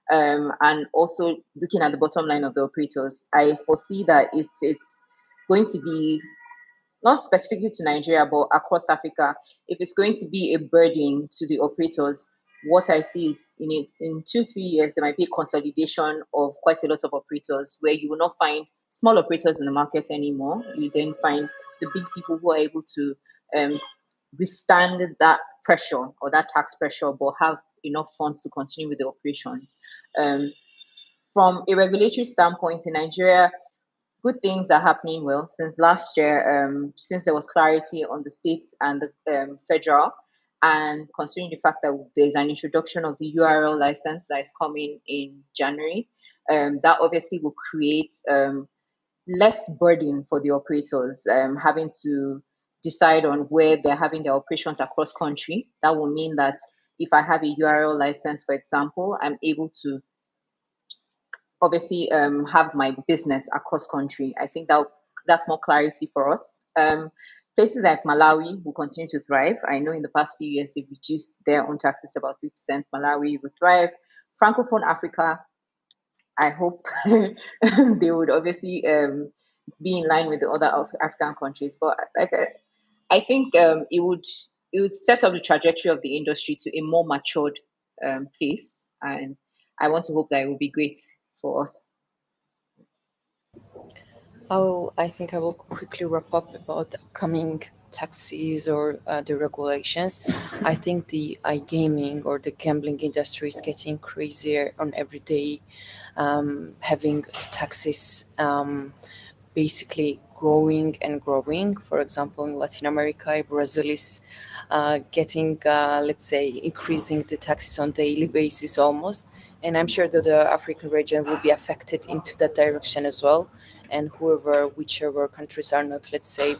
Speaker 2: And also looking at the bottom line of the operators, I foresee that if it's going to be not specifically to Nigeria, but across Africa, if it's going to be a burden to the operators, what I see is in 2-3 years, there might be a consolidation of quite a lot of operators where you will not find small operators in the market anymore. You then find the big people who are able to um, withstand that pressure or that tax pressure, but have enough funds to continue with the operations. Um, from a regulatory standpoint in Nigeria, good things are happening well since last year, since there was clarity on the states and the federal, and considering the fact that there's an introduction of the URL license that is coming in January, that obviously will create less burden for the operators having to decide on where they're having their operations across country. That will mean that if I have a URL license, for example, I'm able to obviously have my business across country. I think that's more clarity for us. Places like Malawi will continue to thrive. I know in the past few years they've reduced their own taxes to about 3%. Malawi will thrive. Francophone Africa, I hope they would obviously be in line with the other African countries. But like I think it would set up the trajectory of the industry to a more matured place, and I want to hope that it will be great for us.
Speaker 3: I think I will quickly wrap up about the upcoming taxes or the regulations. I think the iGaming or the gambling industry is getting crazier on every day, having the taxes basically growing and growing. For example, in Latin America, Brazil is getting, let's say, increasing the taxes on daily basis almost. And I'm sure that the African region will be affected into that direction as well. And whichever countries are not, let's say,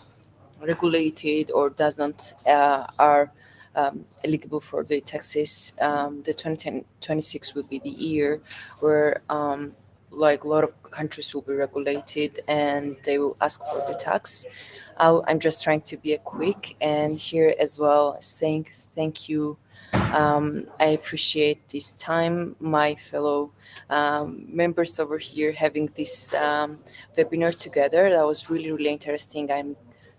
Speaker 3: regulated or does not are eligible for the taxes, the 2026 will be the year where like a lot of countries will be regulated and they will ask for the tax. I'm just trying to be a quick and here as well saying thank you. I appreciate this time, my fellow members over here having this webinar together. That was really, really interesting. I'm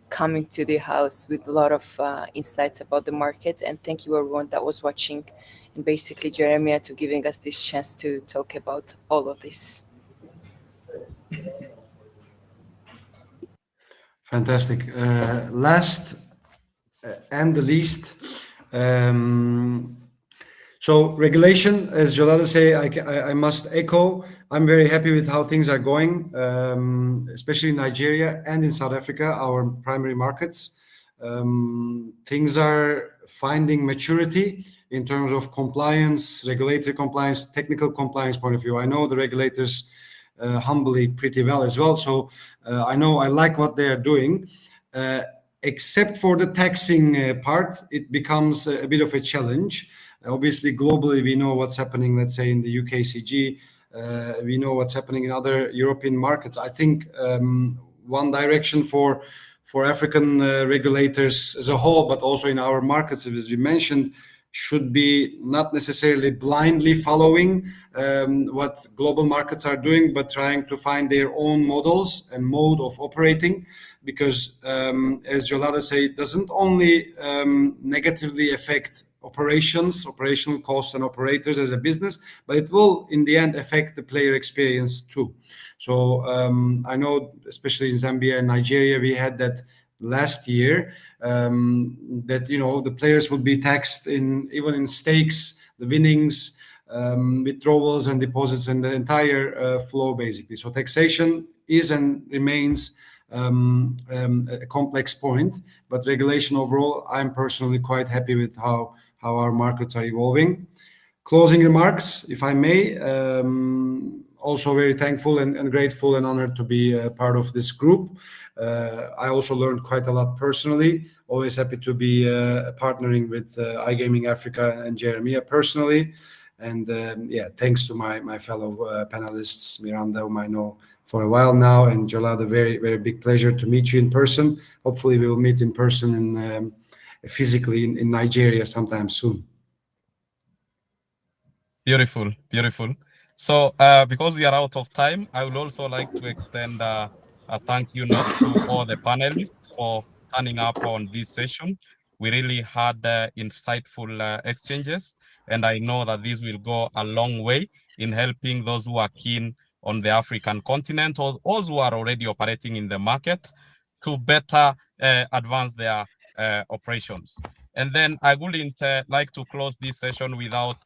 Speaker 3: coming to the house with a lot of insights about the market. And thank you everyone that was watching and basically Jeremiah to giving us this chance to talk about all of this.
Speaker 4: Fantastic. Last and the least, so regulation, as Jolada say, I must echo. I'm very happy with how things are going, especially in Nigeria and in South Africa, our primary markets. Things are finding maturity in terms of compliance, regulatory compliance, technical compliance point of view. I know the regulators humbly pretty well as well. So I know I like what they are doing. Except for the taxing part, it becomes a bit of a challenge. Obviously, globally, we know what's happening, let's say, in the UKCG. We know what's happening in other European markets. I think one direction for African regulators as a whole, but also in our markets, as we mentioned, should be not necessarily blindly following what global markets are doing, but trying to find their own models and mode of operating. Because as Jolada said, it doesn't only negatively affect operational costs and operators as a business, but it will in the end affect the player experience too. So I know, especially in Zambia and Nigeria, we had that last year, that the players will be taxed even in stakes, the winnings, withdrawals and deposits, and the entire flow basically. So taxation is and remains a complex point, but regulation overall, I'm personally quite happy with how our markets are evolving. Closing remarks, if I may. Also very thankful and grateful and honored to be a part of this group. I also learned quite a lot personally. Always happy to be partnering with iGaming Africa and Jeremiah personally. And thanks to my fellow panelists, Miranda, whom I know for a while now, and Jolada, very, very big pleasure to meet you in person. Hopefully we will meet in person physically in Nigeria sometime soon.
Speaker 1: Beautiful, beautiful. So because we are out of time, I would also like to extend a thank you note to all the panelists for turning up on this session. We really had insightful exchanges, and I know that this will go a long way in helping those who are keen on the African continent or those who are already operating in the market to better advance their operations. And then I wouldn't like to close this session without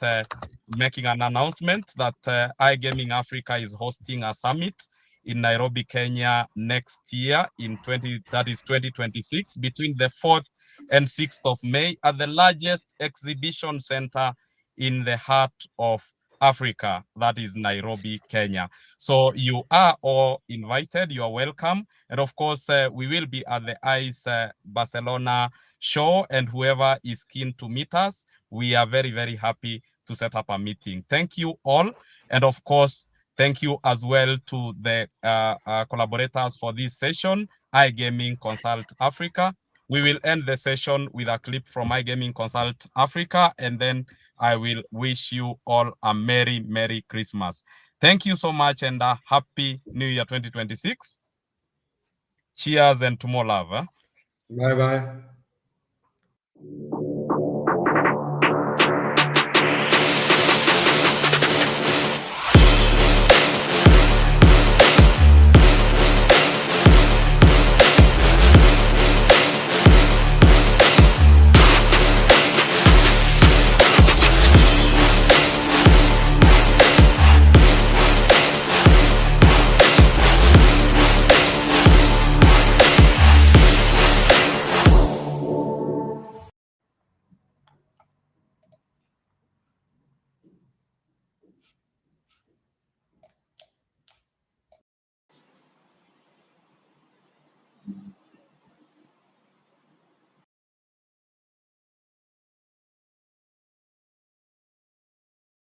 Speaker 1: making an announcement that iGaming Africa is hosting a summit in Nairobi, Kenya next year that is 2026, between the 4th and 6th of May at the largest exhibition center in the heart of Africa, that is Nairobi, Kenya. So you are all invited, you are welcome. And of course, we will be at the ICE Barcelona show, and whoever is keen to meet us, we are very, very happy to set up a meeting. Thank you all. And of course, thank you as well to the collaborators for this session, iGaming Consult Africa. We will end the session with a clip from iGaming Consult Africa, and then I will wish you all a Merry, Merry Christmas. Thank you so much, and a Happy New Year 2026. Cheers and to more love.
Speaker 4: Bye-bye.